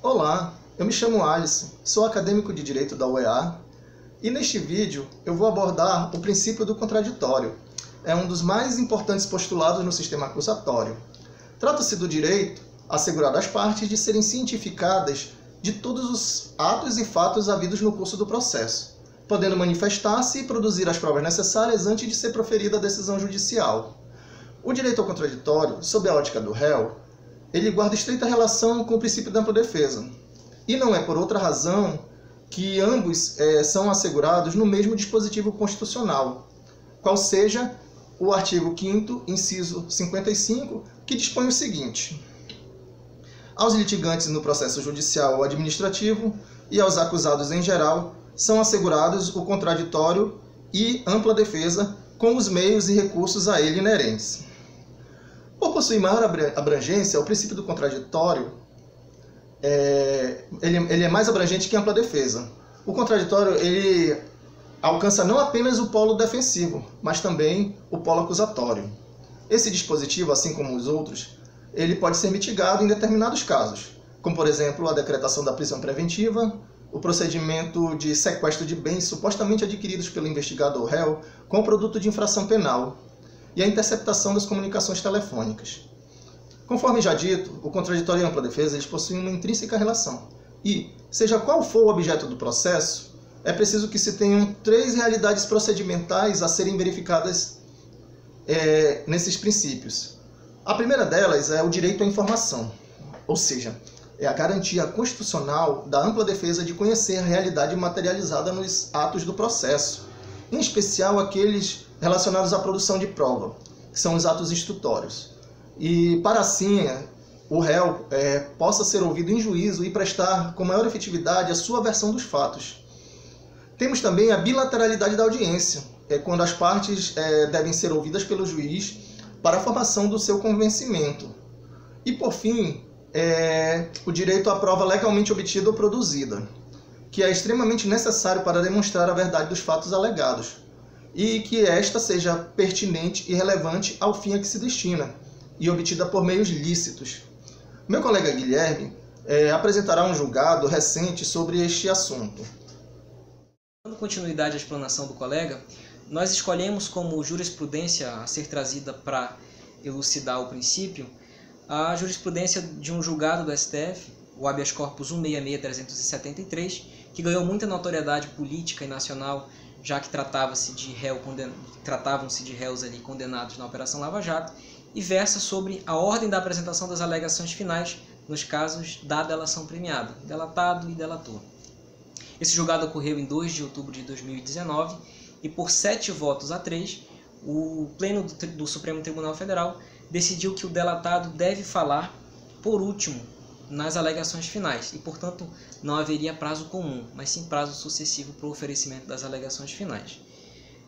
Olá, eu me chamo Alisson, sou acadêmico de Direito da UEA e neste vídeo eu vou abordar o princípio do contraditório. É um dos mais importantes postulados no sistema acusatório. Trata-se do direito assegurado às partes de serem cientificadas de todos os atos e fatos havidos no curso do processo, podendo manifestar-se e produzir as provas necessárias antes de ser proferida a decisão judicial. O direito ao contraditório, sob a ótica do réu, ele guarda estreita relação com o princípio da ampla defesa. E não é por outra razão que ambos são assegurados no mesmo dispositivo constitucional, qual seja o artigo 5º, inciso 55, que dispõe o seguinte: aos litigantes no processo judicial ou administrativo e aos acusados em geral são assegurados o contraditório e ampla defesa com os meios e recursos a ele inerentes. Por possuir maior abrangência, o princípio do contraditório ele é mais abrangente que a ampla defesa. O contraditório ele alcança não apenas o polo defensivo, mas também o polo acusatório. Esse dispositivo, assim como os outros, ele pode ser mitigado em determinados casos, como por exemplo a decretação da prisão preventiva, o procedimento de sequestro de bens supostamente adquiridos pelo investigado ou réu com o produto de infração penal, e a interceptação das comunicações telefônicas. Conforme já dito, o contraditório e a ampla defesa eles possuem uma intrínseca relação. E, seja qual for o objeto do processo, é preciso que se tenham três realidades procedimentais a serem verificadas nesses princípios. A primeira delas é o direito à informação, ou seja, é a garantia constitucional da ampla defesa de conhecer a realidade materializada nos atos do processo, em especial aqueles relacionados à produção de prova, que são os atos instrutórios. E para assim o réu possa ser ouvido em juízo e prestar com maior efetividade a sua versão dos fatos. Temos também a bilateralidade da audiência, quando as partes devem ser ouvidas pelo juiz para a formação do seu convencimento. E por fim, o direito à prova legalmente obtida ou produzida, que é extremamente necessário para demonstrar a verdade dos fatos alegados, e que esta seja pertinente e relevante ao fim a que se destina, e obtida por meios lícitos. Meu colega Guilherme apresentará um julgado recente sobre este assunto. Dando continuidade à explanação do colega, nós escolhemos como jurisprudência a ser trazida para elucidar o princípio a jurisprudência de um julgado do STF, o habeas corpus 166.373, que ganhou muita notoriedade política e nacional, já que tratavam-se de réus ali condenados na Operação Lava Jato, e versa sobre a ordem da apresentação das alegações finais nos casos da delação premiada, delatado e delator. Esse julgado ocorreu em 2 de outubro de 2019 e por 7 votos a 3, o Pleno do Supremo Tribunal Federal decidiu que o delatado deve falar por último nas alegações finais e, portanto, não haveria prazo comum, mas sim prazo sucessivo para o oferecimento das alegações finais.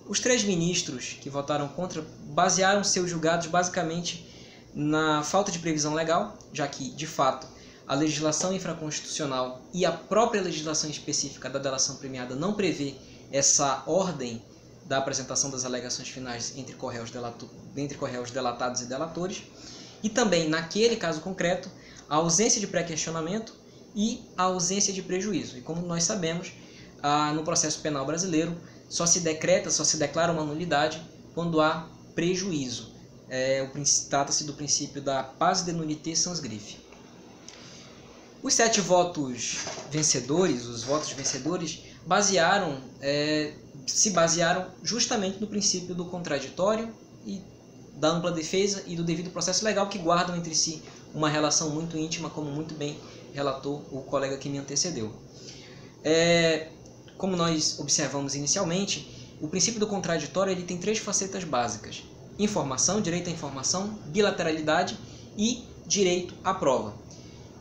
Os 3 ministros que votaram contra basearam seus julgados basicamente na falta de previsão legal, já que, de fato, a legislação infraconstitucional e a própria legislação específica da delação premiada não prevê essa ordem da apresentação das alegações finais entre corréus delatados e delatores, e também, naquele caso concreto, a ausência de pré-questionamento e a ausência de prejuízo. E como nós sabemos, no processo penal brasileiro, só se declara uma nulidade quando há prejuízo. Trata-se do princípio da pars de nullité sans griffe. Os 7 votos vencedores, se basearam justamente no princípio do contraditório e da ampla defesa e do devido processo legal, que guardam entre si uma relação muito íntima, como muito bem relatou o colega que me antecedeu. Como nós observamos inicialmente, o princípio do contraditório ele tem 3 facetas básicas: informação, direito à informação, bilateralidade e direito à prova.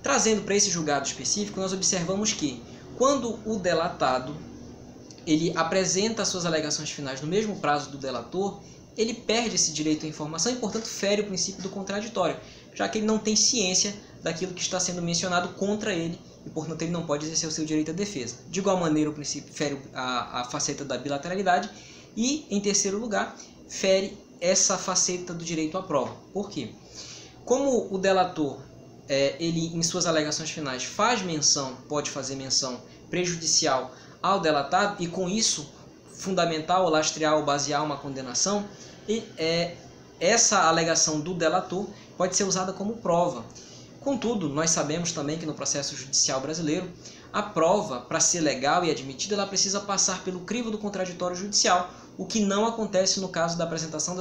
Trazendo para esse julgado específico, nós observamos que, quando o delatado ele apresenta as suas alegações finais no mesmo prazo do delator, ele perde esse direito à informação e, portanto, fere o princípio do contraditório, já que ele não tem ciência daquilo que está sendo mencionado contra ele e, portanto, ele não pode exercer o seu direito à defesa. De igual maneira, o princípio fere a faceta da bilateralidade e, em terceiro lugar, fere essa faceta do direito à prova. Por quê? Como o delator ele em suas alegações finais pode fazer menção prejudicial ao delatado e com isso fundamental ou lastrear ou basear uma condenação, essa alegação do delator pode ser usada como prova. Contudo, nós sabemos também que no processo judicial brasileiro, a prova, para ser legal e admitida, ela precisa passar pelo crivo do contraditório judicial, o que não acontece no caso da apresentação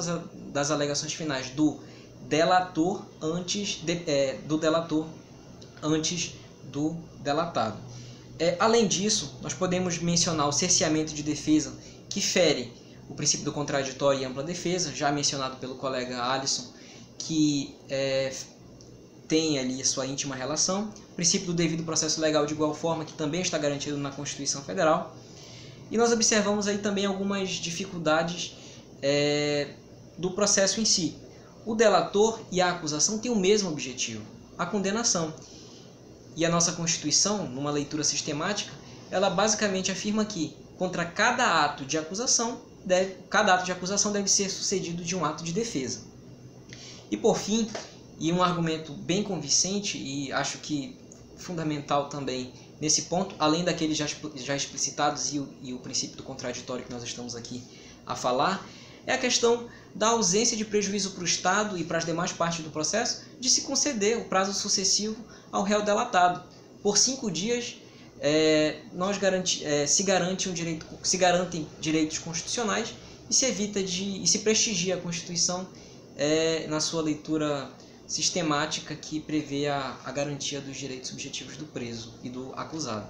das alegações finais do delator antes do delatado. Além disso, nós podemos mencionar o cerceamento de defesa, que fere o princípio do contraditório e ampla defesa, já mencionado pelo colega Alisson, que tem ali sua íntima relação. O princípio do devido processo legal de igual forma, que também está garantido na Constituição Federal. E nós observamos aí também algumas dificuldades do processo em si. O delator e a acusação têm o mesmo objetivo, a condenação. E a nossa Constituição, numa leitura sistemática, ela basicamente afirma que contra cada ato de acusação deve ser sucedido de um ato de defesa. E por fim, e um argumento bem convincente e acho que fundamental também nesse ponto, além daqueles já explicitados e o princípio do contraditório que nós estamos aqui a falar, é a questão da ausência de prejuízo para o Estado e para as demais partes do processo de se conceder o prazo sucessivo ao réu delatado. Por 5 dias se garantem direitos constitucionais e se prestigia a Constituição na sua leitura sistemática que prevê a garantia dos direitos subjetivos do preso e do acusado.